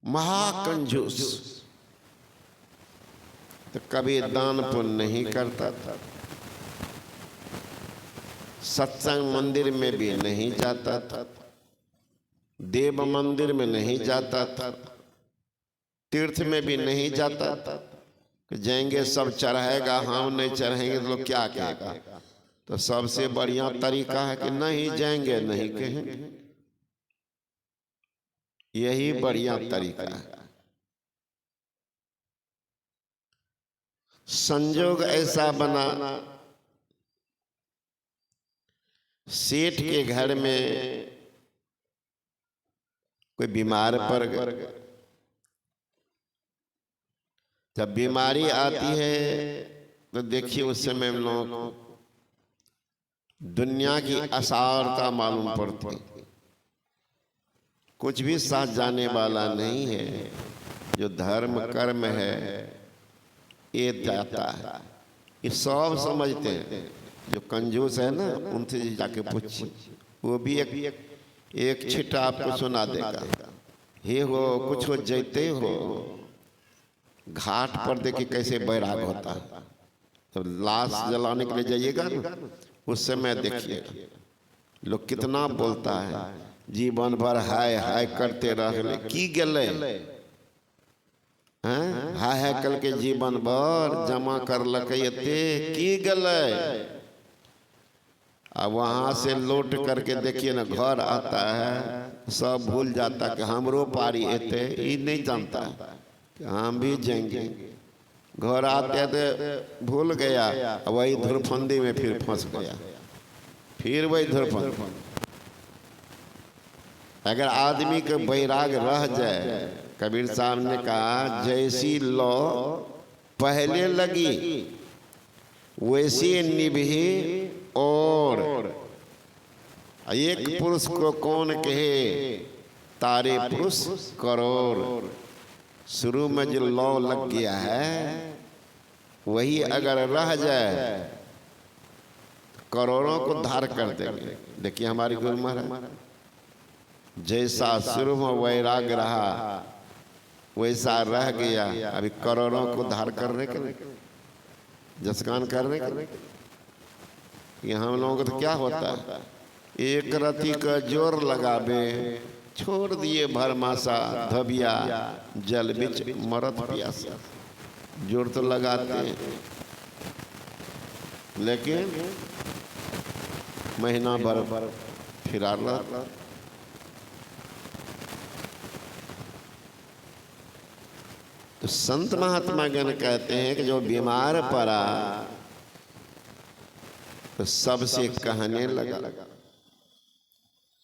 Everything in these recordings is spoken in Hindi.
महाकंजूस, तो कभी दान पुण्य नहीं करता था, सत्संग मंदिर में भी नहीं जाता था, देव मंदिर में नहीं जाता था, तीर्थ में भी नहीं जाता था कि जाएंगे सब चढ़ाएगा, हम नहीं चढ़ाएंगे तो लोग क्या कहेगा। तो सबसे बढ़िया तरीका है कि नहीं जाएंगे, नहीं कहेंगे, यही बढ़िया तरीका है। संजोग ऐसा बना, सेठ के घर में कोई बीमार पड़ गया। जब बीमारी आती है तो देखिए उस समय हम लोग दुनिया की असारता मालूम पड़ती, कुछ भी साथ जाने वाला नहीं है। जो धर्म कर्म है ये जाता है, ये सब समझते हैं। जो कंजूस है ना उनसे जाके पूछिए, वो भी एक छिटा आपको सुना देगा। हे हो कुछ हो जैते हो, घाट पर देखिए कैसे बैराग होता है। तो लाश जलाने के लिए जाइएगा ना, उस समय देखिए लोग कितना बोलता है, जीवन भर हाय हाय करते रहे की गले, हाय हाय कल के जीवन भर जमा कर लकते की गले। अब वहां से लौट करके देखिए ना घर आता है, सब भूल जाता कि हमरो पारी एते, ये नहीं जानता कि हम भी जाएंगे। घर आते थे भूल गया, वही धुरफंदी में फिर फंस गया, फिर वही धुरफंदी। अगर आदमी के बैराग रह जाए, कबीर साहब ने कहा जैसी लौ पहले लगी वैसी निभी, और एक पुरुष को कौन कहे तारे पुरुष करोड़। शुरू में जो लौ लग गया है वही अगर रह जाए करोड़ों को धार कर देंगे। देखिए हमारी गुरु महाराज जैसा शुरू में वैराग रहा वैसा रह गया, अभी करोड़ों को धार करने के जसकान करने के। कि हम लोगों को तो क्या होता है, एक रति का जोर लगावे छोड़ दिए भरमासा, धबिया जल बिच मरत प्यासा। जोर तो लगाते हैं लेकिन महीना भर फिरार रहता। तो संत महात्मा गण कहते हैं कि जो बीमार पड़ा तो सबसे कहने लगा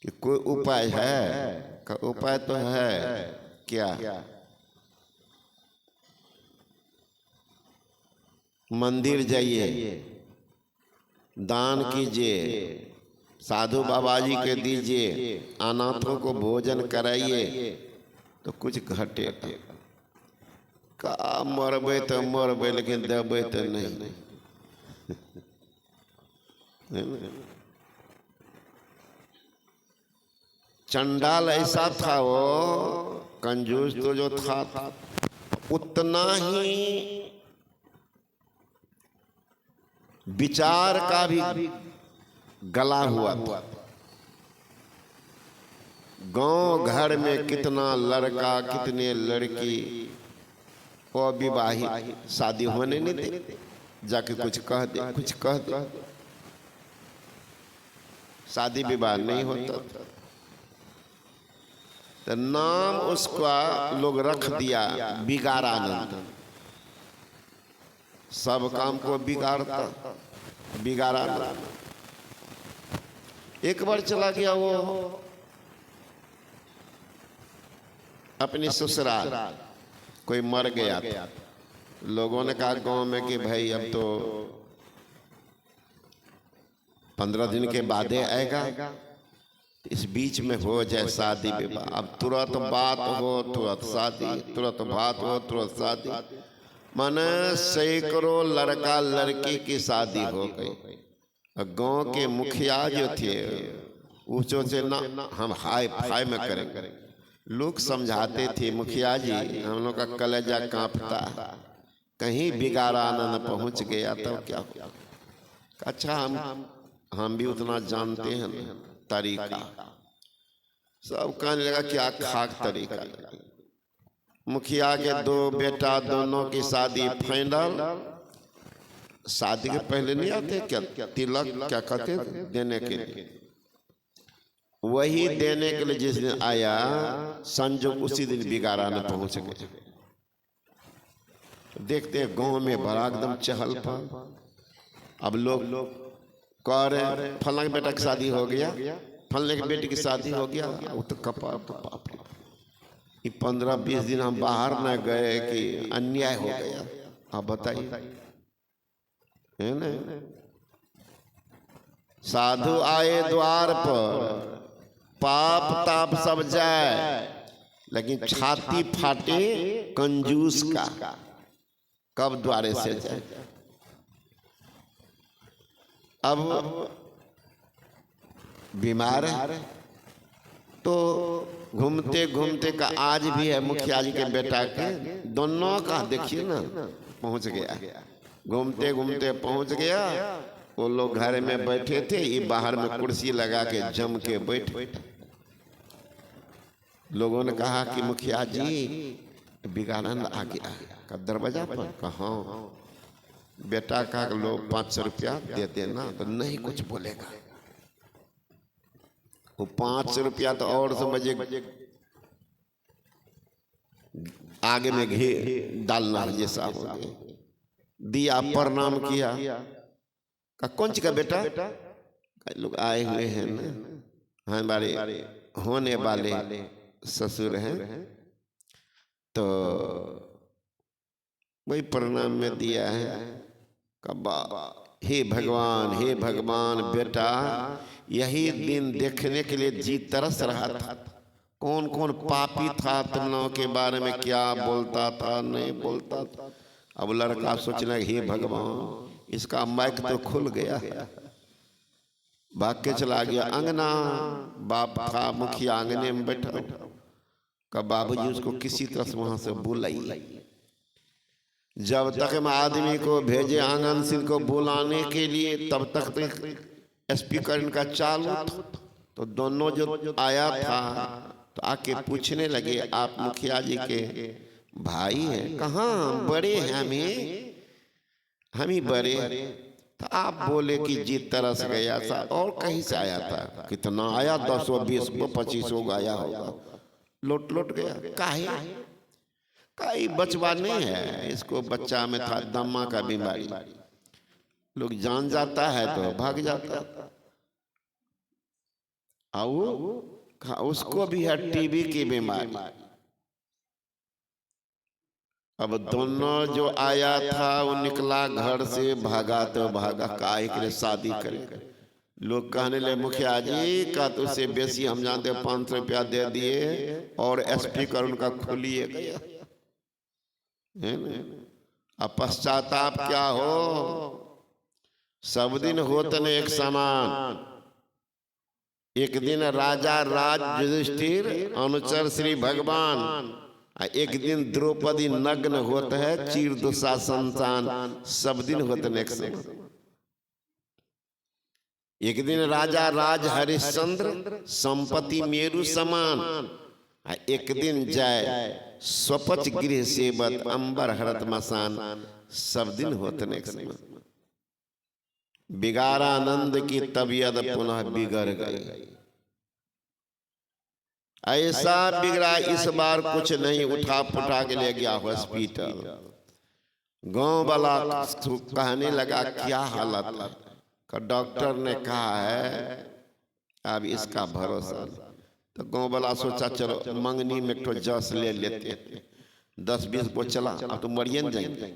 कि कोई उपाय है का? उपाय तो है क्या? मंदिर जाइए, दान कीजिए, साधु बाबा जी के दीजिए, अनाथों को भोजन कराइए तो कुछ घटे। का मरबे तो मरबे लेकिन देबे तो नहीं। चंडाल ऐसा था, वो कंजूस तो जो था उतना ही विचार का भी गला हुआ था। गांव घर में कितना लड़का कितने लड़की अविवाहित शादी होने नहीं देते, जाके कुछ कह दे कुछ कह दे, शादी विवाह नहीं होता। तो नाम उसका लोग रख दिया बिगाड़ानंद। सब काम को बिगाड़ता, बिगाड़ानंद। एक बार चला गया वो अपनी ससुराल, कोई मर गया था। लोगों ने कहा गांव में कि भाई अब तो 15 दिन के बाद आएगा, इस बीच में हो जाए शादी विवाह। अब तुरंत बात हो तुरंत शादी, तुरंत बात हो तुरंत शादी, माने सैकड़ों लड़का लड़की की शादी हो गई। गांव के मुखिया जो थे वो सोचे ना हम हाई फाई में करेंगे, लोग समझाते थे, मुखिया जी हम लोग का कलेजा कांपता, कहीं बिगाड़ा न पहुंच गया तो क्या होगा। अच्छा हम भी उतना जानते हैं ना तरीका। सब कहने लगा क्या खाक तरीका। मुखिया के 2 बेटा, दोनों की शादी फाइनल। शादी के पहले नहीं आते क्या तिलक, क्या कहते देने के लिए, वही देने के लिए जिस दिन आया संजोग उसी दिन बिगाड़ा न पहुंच गए। देखते हैं गांव में बड़ा एकदम चहल पहल। अब लोग कह रहे फलां के बेटा की शादी हो गया, फलने के बेटे की शादी हो गया। वो तो कपार तो बाप रे, ये 15-20 दिन हम बाहर न गए कि अन्याय हो गया। आप बताइए, है ना। साधु आए द्वार पर, पाप ताप सब जाए, लेकिन छाती फाटे कंजूस का, कब द्वारे से जाए। अब बीमार है तो घूमते घूमते का आज भी है मुखिया जी के बेटा के दोनों का देखिए ना पहुंच गया, घूमते घूमते पहुंच गया। वो लोग घर में बैठे थे, ये बाहर में कुर्सी लगा के जम के बैठे। लोगों ने कहा कि मुखिया जी बिगाड़न आ गया का दरवाजा पर। कहा बेटा का लोग 500 रुपया दे देना, तो नहीं कुछ बोलेगा। वो 500 रुपया तो और समझे आगे में घी डालना जैसा हो गया। दिया, प्रणाम किया। का कौन सी का बेटा, लोग आए हुए हैं ना, हमारे होने वाले ससुर हैं, तो वही प्रणाम में दिया है। कब्बा हे भगवान, हे भगवान, बेटा यही दिन देखने के लिए जी तरस रहा था। कौन कौन पापी था तुम लोगों के बारे में, क्या बोलता था नहीं बोलता था। अब लड़का सोचने हे भगवान, इसका माइक तो खुल गया, भाग के चला गया अंगना। बाप था मुखिया आंगने में बैठा, का बाबूजी उसको किसी तरह से वहां से बुलाई। जब तक हम आदमी को भेजे आंगन सिंह को बुलाने के लिए, तब तक तो स्पीकर इनका चालू था। तो दोनों जो आया था तो आके पूछने लगे, आप मुखिया जी के भाई हैं? कहाँ, बड़े हैं हम ही बड़े। तो आप बोले कि जी तरस गया था, और कहीं से आया था? कितना आया? 10 20 25 आया होगा, लौट लौट गया। काहे? कई बचवा नहीं है इसको, बच्चा में था दमा का बीमारी, लोग जान जाता है तो भाग जाता। आओ उसको भी है टीबी की बीमारी। अब दोनों जो आया था वो निकला घर से, भागा तो भागा, काहे के लिए शादी करे। लोग कहने लगे मुखिया जी का तो उससे बेसी हम जानते 500 रुपया दे दिए और स्पीकर उनका खुलिए गया है ना। अब पश्चाताप क्या हो, सब दिन होत न एक समान। एक दिन राजा राज युधिष्ठिर अनुचर श्री भगवान, एक दिन द्रौपदी नग्न होता है, चीर दुशासन, सब दिन होते न एक समान। एक दिन राजा राज हरिश्चंद्र संपत्ति मेरु समान, एक दिन जाय स्वपच गृह सेवत अंबर हरत मसान, सब दिन होते न एक समान। बिगारानंद की तबीयत पुनः बिगड़ गई। ऐसा बिगड़ा इस बार कुछ नहीं, उठा पुठा के ले गया हॉस्पिटल। गांव वाला कहने लगा क्या हालत है, का डॉक्टर ने कहा है अब इसका भरोसा। तो गांव वाला सोचा चलो मंगनी में एक जस ले लेते, 10-20 को चला, अब तो मरिए न जाएंगे।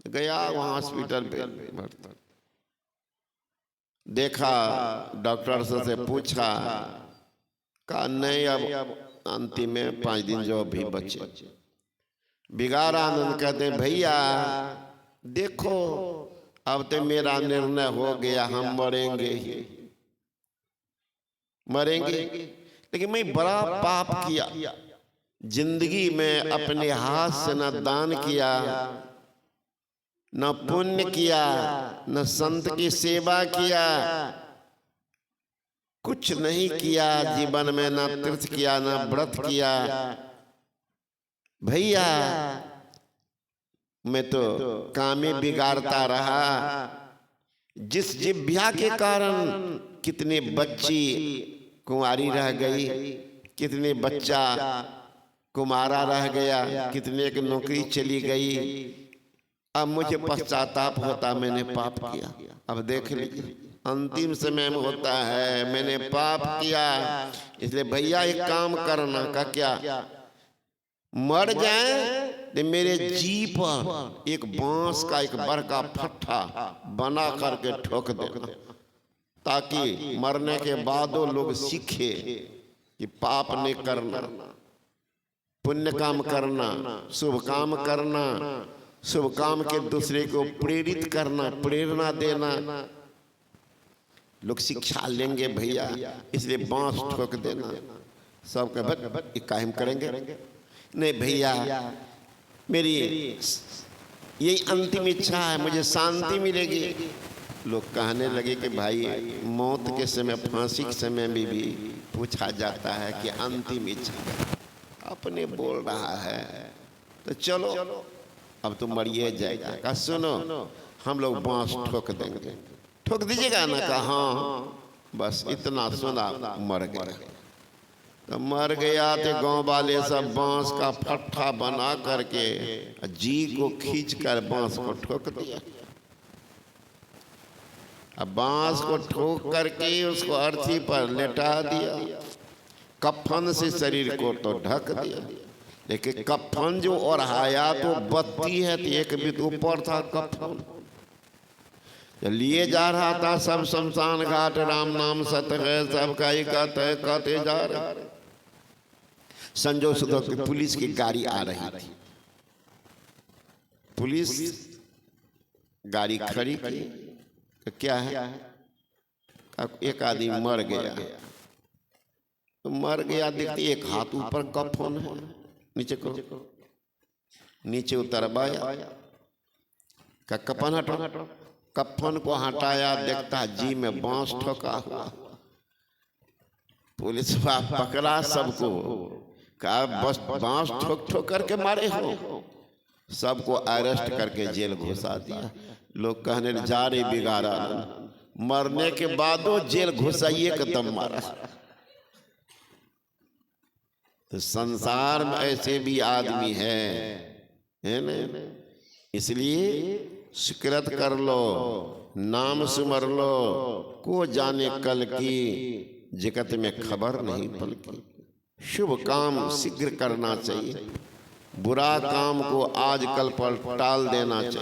गया वहां हॉस्पिटल पे, देखा डॉक्टर से पूछा, कहा नहीं अब अंतिम में 5 दिन जो भी बचे। बिगारानंद कहते हैं भैया देखो अब तो मेरा निर्णय हो गया, हम मरेंगे ही मरेंगे, लेकिन मैं बड़ा पाप किया, जिंदगी में अपने हाथ से न दान किया, न पुण्य किया, न संत की सेवा किया, कुछ नहीं किया जीवन में, न तीर्थ किया, न व्रत किया, भैया मैं तो काम में बिगाड़ता रहा। जिस जिभ्या के कारण कितने बच्ची कुंवारी रह गई, कितने बच्चा कुमारा रह गया, कितने की नौकरी चली गई। अब मुझे पश्चाताप होता, मैंने पाप किया। अब देख लीजिए अंतिम समय में होता है मैंने पाप किया। इसलिए भैया एक काम करना का क्या, मर जाए तो मेरे जी पर एक बांस का एक बड़का फट्टा बना करके ठोक देना, ताकि मरने के बाद लोग सीखे कि पाप नहीं करना, पुण्य काम करना, शुभ काम करना, शुभ काम के दूसरे को प्रेरित करना, प्रेरणा देना। लोग शिक्षा लेंगे भैया, इसलिए बांस ठोक देना। सब कहे कायम करेंगे, नहीं भैया मेरी यही अंतिम इच्छा है, मुझे शांति मिलेगी। लोग कहने लगे कि भाई मौत के समय, फांसी के समय में भी पूछा जाता है कि अंतिम इच्छा, अपने बोल रहा है तो चलो अब तो मरिए जाएगा। कहा सुनो हम लोग बांस ठोक देंगे, ठोक दीजिएगा ना। कहा हाँ, बस इतना सुना, मर गया। तो मर गया तो गांव वाले सब बांस का फट्टा बना करके जी को खींच कर बांस को ठोक दिया। अब बांस को ठोक करके उसको अर्थी पर लेटा दिया, कफन से शरीर को तो ढक दिया। लेकिन कफन जो ओढ़ाया तो बत्ती है, तो एक भी ऊपर था कफन। लिए जा रहा था सब शमशान घाट, राम नाम सत्य है, सबका ही कहते जा रहे। संजोग से तो पुलिस की गाड़ी आ रही थी, पुलिस गाड़ी खड़ी की। तो क्या है, एक आदमी मर गया। तो मर गया देखते एक हाथ ऊपर कफन है, नीचे को नीचे उतरवाया, का कफन हटो। कफन को हटाया, देखता जी में बांस ठोका हुआ। पुलिस पकड़ा सबको, कहा बस बांस ठोक ठोक करके मारे हो। सबको अरेस्ट करके जेल घुसा दिया। लोग कहने जा रहे बिगाड़ा, मरने के बाद जेल घुसाइए कदम मारा। तो संसार में ऐसे भी आदमी है ना। इसलिए सुकृत कर लो, नाम सुमर लो, को जाने कल की, जगत में खबर नहीं पल की। शुभ काम शीघ्र करना चाहिए, बुरा काम को आज कल पर टाल देना चाहिए।